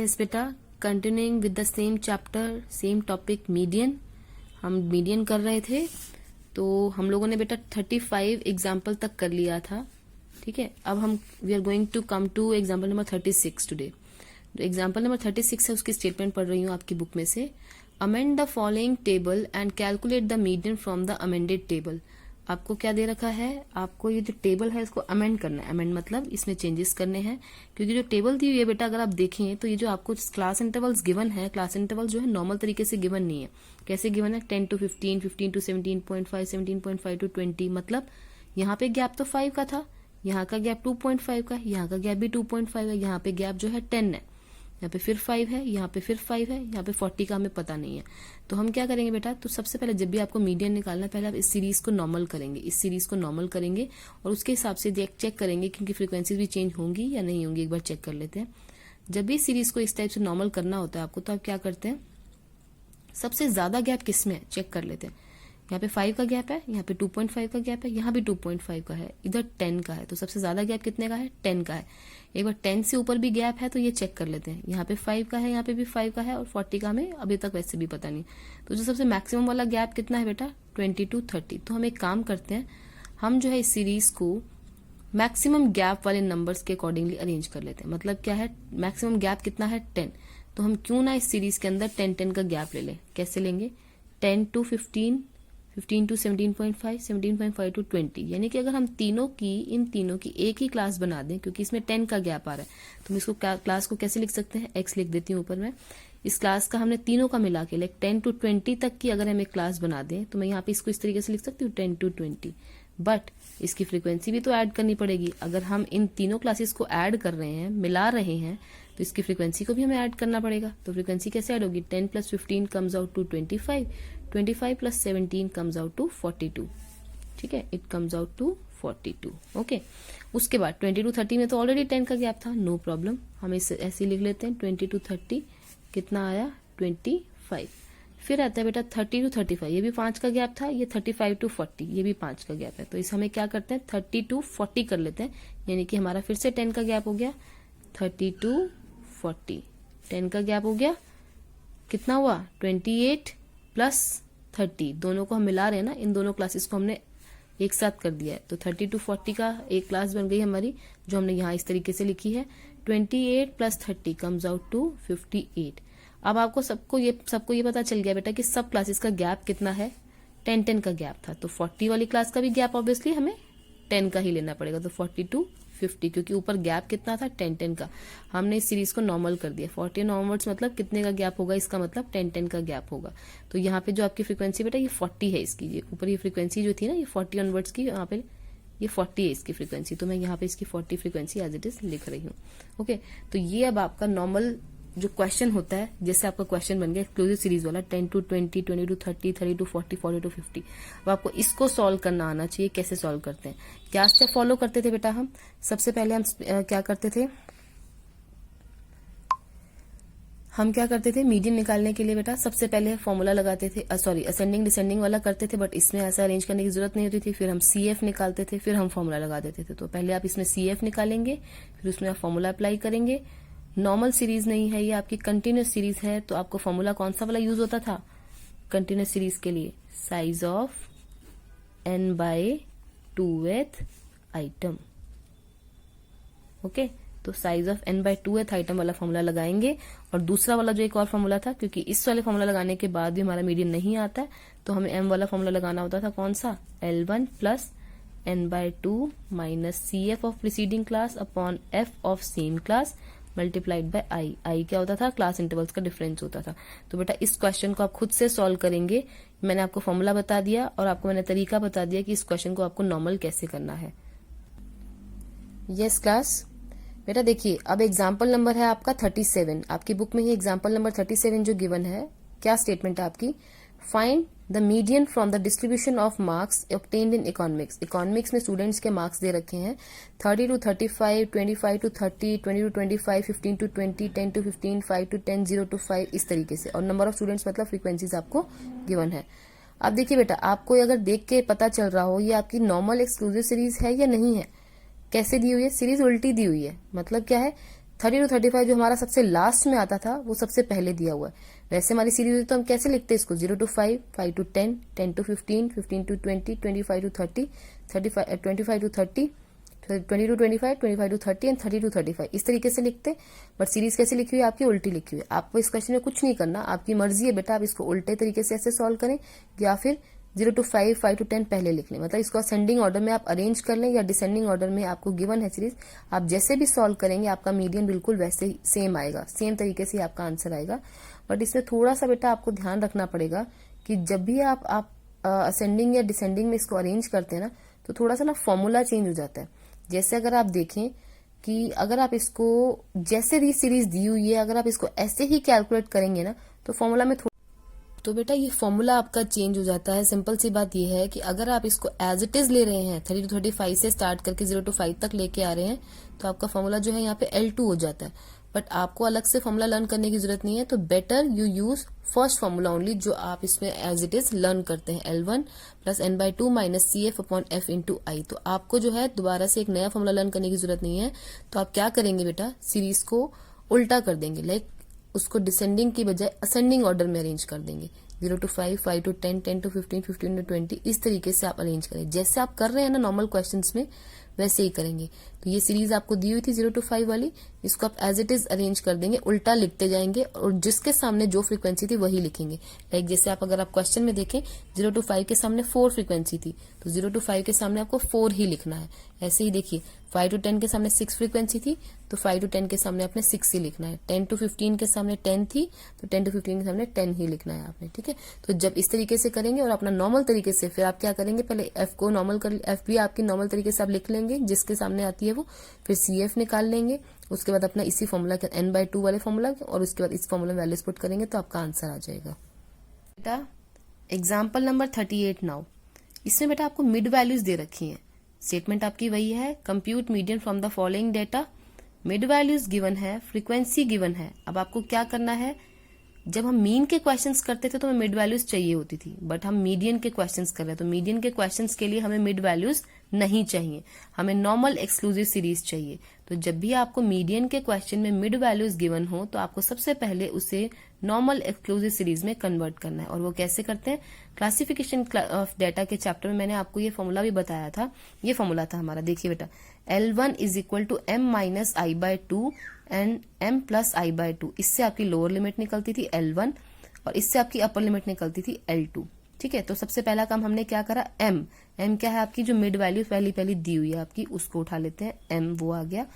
Yes बेटा, continuing with the same chapter same topic median. हम median कर रहे थे, तो हम लोगों ने बेटा 35 एग्जाम्पल तक कर लिया था। ठीक है, अब हम we are going to come to example number 36 today. Example number 36 है, उसकी स्टेटमेंट पढ़ रही हूँ आपकी बुक में से। Amend the following table and calculate the median from the amended table. आपको क्या दे रखा है, आपको ये जो टेबल है इसको अमेंड करना है। अमेंड मतलब इसमें चेंजेस करने हैं, क्योंकि जो टेबल दी हुई है बेटा अगर आप देखें तो ये जो आपको क्लास इंटरवल्स गिवन है, क्लास इंटरवल जो है नॉर्मल तरीके से गिवन नहीं है। कैसे गिवन है, 10 to 15, 15 to 17.5, 17.5 to 20। मतलब यहाँ पे गैप तो 5 का था, यहाँ का गैप 2.5 का है, यहाँ का गैप भी 2.5 है, यहाँ पे गैप जो है 10 है, यहाँ पे फिर 5 है, यहाँ पे फिर 5 है, यहाँ पे 40 का हमें पता नहीं है। तो हम क्या करेंगे बेटा, तो सबसे पहले जब भी आपको मीडियन निकालना है, पहले आप इस सीरीज को नॉर्मल करेंगे, इस सीरीज को नॉर्मल करेंगे और उसके हिसाब से चेक करेंगे क्योंकि फ्रीक्वेंसीज भी चेंज होंगी या नहीं होंगी, एक बार चेक कर लेते हैं। जब भी सीरीज को इस टाइप से नॉर्मल करना होता है आपको, तो आप क्या करते हैं, सबसे ज्यादा गैप किसमें है चेक कर लेते हैं। यहाँ पे 5 का गैप है, यहाँ पे 2.5 का गैप है, यहाँ भी 2.5 का है, इधर 10 का है, तो सबसे ज्यादा गैप कितने का है, 10 का है। एक बार 10 से ऊपर भी गैप है तो ये चेक कर लेते हैं। यहाँ पे 5 का है, यहाँ पे भी 5 का है और 40 का हमें अभी तक वैसे भी पता नहीं। तो जो सबसे मैक्सिमम वाला गैप कितना है बेटा, 20 to 30। तो हम एक काम करते हैं, हम जो है इस सीरीज को मैक्सिमम गैप वाले नंबर्स के अकॉर्डिंगली अरेंज कर लेते हैं। मतलब क्या है, मैक्सिमम गैप कितना है, 10। तो हम क्यों ना इस सीरीज के अंदर 10-10 का गैप ले लें। कैसे लेंगे, 10 to 15, 15 to 17.5, 17.5 to 20। यानी कि अगर हम इन तीनों की एक ही क्लास बना दें, क्योंकि इसमें 10 का गैप आ रहा है, तो हम इसको क्लास को कैसे लिख सकते हैं, x लिख देती हूँ ऊपर में। इस क्लास का हमने तीनों का मिला के 10 to 20 तक की अगर हम एक क्लास बना दें, तो मैं यहाँ पे इसको इस तरीके से लिख सकती हूँ 10 to 20। बट इसकी फ्रीक्वेंसी भी तो ऐड करनी पड़ेगी। अगर हम इन तीनों क्लासेस को ऐड कर रहे हैं, मिला रहे हैं, तो इसकी फ्रीक्वेंसी को भी हमें ऐड करना पड़ेगा। तो फ्रीक्वेंसी कैसे ऐड होगी, 10 + 15 comes out to 25, 25 + 17 comes out to 42। ठीक है, it comes out to 42। Okay, उसके बाद 20 to 30 में तो ऑलरेडी 10 का गैप था, नो प्रॉब्लम, हम इसे ऐसे लिख लेते हैं। 20 to 30 कितना आया, 25। फिर आता है बेटा 30 to 35, ये भी 5 का गैप था, ये 35 to 40, ये भी 5 का गैप है। तो इस हमें क्या करते हैं, 30 to 40 कर लेते हैं, यानी कि हमारा फिर से 10 का गैप हो गया। 30 to 40, 10 का गैप हो गया, कितना हुआ, 28 + 30। दोनों को हम मिला रहे हैं ना, इन दोनों क्लासेस को हमने एक साथ कर दिया है। तो 30 to 40 का एक क्लास बन गई हमारी, जो हमने यहाँ इस तरीके से लिखी है। 28 + 30 कम्स आउट टू 58। अब आपको सबको ये पता चल गया बेटा कि सब क्लासेस का गैप कितना है, 10-10 का गैप था। तो 40 वाली क्लास का भी गैप ऑब्वियसली हमें 10 का ही लेना पड़ेगा। तो 40 to 50, क्योंकि ऊपर गैप कितना था, 10-10 का, हमने इस सीरीज को नॉर्मल कर दिया। 40 ऑनवर्ड्स मतलब कितने का गैप होगा, इसका मतलब 10-10 का गैप होगा। तो यहाँ पे जो आपकी फ्रीक्वेंसी बेटा ये 40 है इसकी, ये ऊपर ये फ्रीक्वेंसी जो थी ना, ये 40 ऑनवर्ड्स की, यहाँ पे ये 40 है इसकी फ्रीक्वेंसी। तो मैं यहाँ पे इसकी 40 फ्रीक्वेंसी एज इट इज लिख रही हूँ। ओके, तो ये अब आपका नॉर्मल जो क्वेश्चन होता है, जैसे आपका क्वेश्चन बन गया एक्सक्लूसिव सीरीज वाला, 10 to 20, 20 to 30, 30 to 40, 40 to 50। अब आपको इसको सॉल्व करना आना चाहिए। कैसे सॉल्व करते हैं, क्या स्टेप फॉलो करते थे बेटा हम, सबसे पहले हम क्या करते थे मीडियन निकालने के लिए बेटा, सबसे पहले फॉर्मूला लगाते थे, सॉरी असेंडिंग डिसेंडिंग वाला करते थे, बट इसमें ऐसा अरेंज करने की जरूरत नहीं होती थी। फिर हम CF निकालते थे, फिर हम फॉर्मूला लगा देते थे। तो पहले आप इसमें CF निकालेंगे, फिर उसमें आप फॉर्मूला अप्लाई करेंगे। नॉर्मल सीरीज नहीं है ये, आपकी कंटिन्यूस सीरीज है, तो आपको फॉर्मूला कौन सा वाला यूज होता था कंटिन्यूस सीरीज के लिए, size of n/2th item. Okay, तो साइज ऑफ n/2th आइटम वाला फॉर्मूला लगाएंगे। और दूसरा वाला जो एक और फॉर्मूला था, क्योंकि इस वाले फॉर्मूला लगाने के बाद भी हमारा मीडियन नहीं आता है, तो हमें m वाला फॉर्मूला लगाना होता था, कौन सा, L1 + n/2 - CF of preceding class upon F of same class multiplied by I क्या होता था, क्लास इंटरवल्स का डिफरेंस होता था। तो बेटा इस क्वेश्चन को आप खुद से सॉल्व करेंगे। मैंने आपको फॉर्मूला बता दिया और आपको मैंने तरीका बता दिया कि इस क्वेश्चन को आपको नॉर्मल कैसे करना है। यस क्लास, बेटा देखिए अब एग्जाम्पल नंबर है आपका 37, आपकी बुक में ही एग्जाम्पल नंबर 37 जो गिवन है, क्या स्टेटमेंट है आपकी, find the median from the distribution of marks obtained in economics. Economics में स्टूडेंट्स के मार्क्स दे रखे हैं 30 to 35, 25 to 30, 20 to 25, 15 to 20, 10 to 15, 5 to 10, 0 to 5, इस तरीके से। और नंबर ऑफ स्टूडेंट्स मतलब फ्रीक्वेंसीज आपको गिवन है। अब देखिए बेटा, आपको अगर देख के पता चल रहा हो ये आपकी नॉर्मल एक्सक्लूसिव सीरीज है या नहीं है, कैसे दी हुई है, सीरीज उल्टी दी हुई है। मतलब क्या है, 30 to 35 जो हमारा सबसे लास्ट में आता था वो सबसे पहले दिया हुआ है। वैसे हमारी सीरीज हुई तो हम कैसे लिखते हैं इसको, 0 to 5, 5 to 10, 10 to 15, 15 to 20, 25 to 30, 25 to 30, 20 to 25, 25 to 30 and 30 to 35, इस तरीके से लिखते। बट सीरीज कैसे लिखी हुई है आपकी, उल्टी लिखी हुई है। आपको इस क्वेश्चन में कुछ नहीं करना, आपकी मर्जी है बेटा, आप इसको उल्टे तरीके से ऐसे सॉल्व करें या फिर 0 to 5, 5 to 10 पहले लिख लें। मतलब इसको असेंडिंग ऑर्डर में आप अरेंज कर लें या डिसेंडिंग ऑर्डर में आपको गिवन है सीरीज, आप जैसे भी सॉल्व करेंगे आपका मीडियन बिल्कुल वैसे ही सेम आएगा, सेम तरीके से आपका आंसर आएगा। बट इसमें थोड़ा सा बेटा आपको ध्यान रखना पड़ेगा कि जब भी आप असेंडिंग या डिसेंडिंग में इसको अरेंज करते हैं ना, तो थोड़ा सा ना फॉर्मूला चेंज हो जाता है। जैसे अगर आप देखें कि अगर आप इसको जैसे भी सीरीज दी हुई है, अगर आप इसको ऐसे ही कैलकुलेट करेंगे ना, तो फॉर्मूला में तो बेटा ये फॉर्मूला आपका चेंज हो जाता है। सिंपल सी बात ये है कि अगर आप इसको एज इट इज ले रहे हैं, 30 to 35 से स्टार्ट करके 0 to 5 तक लेके आ रहे हैं, तो आपका फॉर्मूला जो है यहाँ पे L2 हो जाता है। बट आपको अलग से फॉर्मूला लर्न करने की जरूरत नहीं है, तो better you use first formula only, जो आप इसमें एज इट इज लर्न करते हैं, L1 plus n/2 minus CF upon F into I. तो आपको जो है दोबारा से एक नया फॉर्मूला लर्न करने की जरूरत नहीं है। तो आप क्या करेंगे बेटा, सीरीज को उल्टा कर देंगे, लाइक उसको डिसेंडिंग की बजाय असेंडिंग ऑर्डर में अरेंज कर देंगे। 0 to 5, 5 to 10, 10 to 15, 15 to 20, इस तरीके से आप अरेंज करें। जैसे आप कर रहे हैं ना नॉर्मल क्वेश्चंस में, वैसे ही करेंगे। तो ये सीरीज आपको दी हुई थी 0 to 5 वाली, इसको आप एज इट इज अरेंज कर देंगे, उल्टा लिखते जाएंगे और जिसके सामने जो फ्रीक्वेंसी थी वही लिखेंगे। लाइक जैसे आप अगर आप क्वेश्चन में देखें 0 to 5 के सामने 4 फ्रीक्वेंसी थी, तो 0 to 5 के सामने आपको 4 ही लिखना है। ऐसे ही देखिए 5 to 10 के सामने 6 फ्रीक्वेंसी थी, तो 5 to 10 के सामने आपने 6 ही लिखना है। 10 to 15 के सामने 10 थी, तो 10 to 15 के सामने 10 ही लिखना है आपने, ठीक है। तो जब इस तरीके से करेंगे और अपना नॉर्मल तरीके से, फिर आप क्या करेंगे, पहले F को नॉर्मल कर, F भी आपकी नॉर्मल तरीके से आप लिख लेंगे जिसके सामने आती है वो, फिर CF निकाल लेंगे, उसके बाद अपना इसी फॉर्मूला के n/2 वाले फॉर्मूला, और उसके बाद इस फॉर्मूला में वैल्यूज पुट करेंगे तो आपका आंसर आ जाएगा। बेटा एग्जाम्पल नंबर 38 नाउ, इसमें बेटा आपको मिड वैल्यूज दे रखी हैं। स्टेटमेंट आपकी वही है, compute median from the following data, mid values given है, फ्रीक्वेंसी गिवन है। अब आपको क्या करना है, जब हम मीन के क्वेश्चंस करते थे तो हमें मिड वैल्यूज चाहिए होती थी, बट हम मीडियन के क्वेश्चंस कर रहे हैं, तो मीडियन के क्वेश्चंस के लिए हमें मिड वैल्यूज नहीं चाहिए, हमें नॉर्मल एक्सक्लूसिव सीरीज चाहिए। तो जब भी आपको मीडियन के क्वेश्चन में मिड वैल्यूज गिवन हो, तो आपको सबसे पहले उसे नॉर्मल एक्सक्लूसिव सीरीज में कन्वर्ट करना है। और वो कैसे करते हैं, क्लासिफिकेशन ऑफ डेटा के चैप्टर में मैंने आपको ये फॉर्मूला भी बताया था। ये फॉर्मूला था हमारा, देखिए बेटा, L1 is equal to m minus I/2 and m plus I/2। इससे आपकी लोअर लिमिट निकलती थी L1 और इससे आपकी अपर लिमिट निकलती थी L2, ठीक है। तो सबसे पहला काम हमने क्या करा, m क्या है आपकी जो मिड वैल्यू पहली दी हुई है आपकी, उसको उठा लेते हैं, m वो आ गया।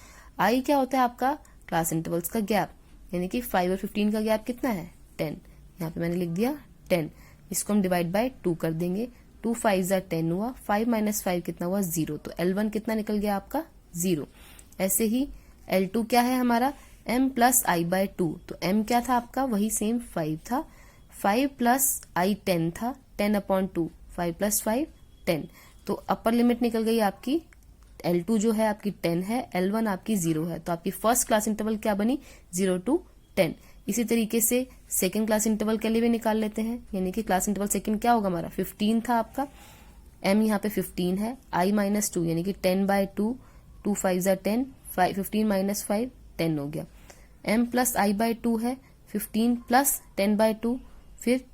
I क्या होता है आपका, क्लास इंटरवल्स का गैप, यानी कि 5 और 15 का गैप कितना है, 10। यहाँ पे मैंने लिख दिया 10, इसको हम डिवाइड बाय 2 कर देंगे, 2 5 10 हुआ, 5 माइनस 5 कितना हुआ, 0। तो L1 कितना निकल गया आपका, 0। ऐसे ही L2 क्या है हमारा, m प्लस I/2। तो m क्या था आपका, वही सेम 5 था, 5 प्लस I 10 था, 10/2, 5 प्लस 5 10। तो अपर लिमिट निकल गई आपकी, L2 जो है आपकी 10 है, L1 आपकी 0 है। तो आपकी फर्स्ट क्लास इंटरवल क्या बनी, 0 to 10। इसी तरीके से सेकंड क्लास इंटरवल के लिए भी निकाल लेते हैं, यानी कि क्लास इंटरवल सेकंड क्या होगा हमारा, 15 था आपका, m यहाँ पे 15 है, I-2 यानी कि 10/2, 2 5 10, 15 माइनस 5 10 हो गया। m प्लस I/2 है, 15 प्लस 10/2 फिर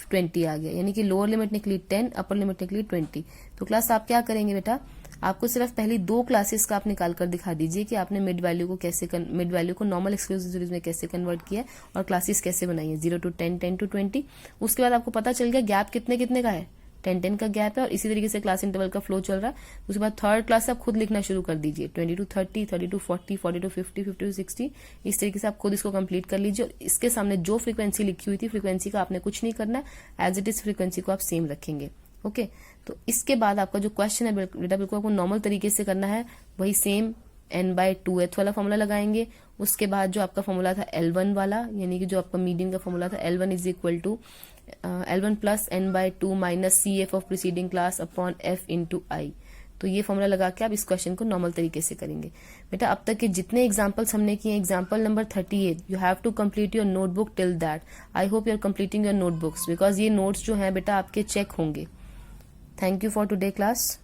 20 आ गया, यानी कि लोअर लिमिट निकली 10, अपर लिमिट निकली 20। तो क्लास आप क्या करेंगे बेटा, आपको सिर्फ पहली 2 क्लासेस का आप निकाल कर दिखा दीजिए कि आपने मिड वैल्यू को नॉर्मल एक्सक्लूसिव सीरीज में कैसे कन्वर्ट किया और क्लासेस कैसे बनाई है, 0 to 10, 10 to 20। उसके बाद आपको पता चल गया गैप कितने का है, 10 का गैप है, और इसी तरीके से क्लास इंटरवल का फ्लो चल रहा है। उसके बाद थर्ड क्लास आप खुद लिखना शुरू कर दीजिए, 20 to 30, 30 to 40, 40 to 50, 50 to 60। इस तरीके से आप खुद इसको कंप्लीट कर लीजिए। और इसके सामने जो फ्रीक्वेंसी लिखी हुई थी, फ्रीक्वेंसी का आपने कुछ नहीं करना है, एज इट इज फ्रीक्वेंसी को आप सेम रखेंगे, ओके। तो इसके बाद आपका जो क्वेश्चन है बेटा बिल्कुल आपको नॉर्मल तरीके से करना है, वही सेम n/2h वाला फॉर्मूला लगाएंगे। उसके बाद जो आपका फॉर्मूला था L1 वाला, यानी कि जो आपका मीडियन का फॉर्मूला था, L1 is equal to L1 plus n/2 minus CF of preceding class upon F into I। तो ये फॉर्मूला लगा के आप इस क्वेश्चन को नॉर्मल तरीके से करेंगे। बेटा अब तक के जितने एग्जाम्पल्स हमने किए, example number 38, you have to complete your notebook till that. I hope you are completing your notebooks, because ये नोट्स जो है बेटा आपके चेक होंगे। Thank you for today class.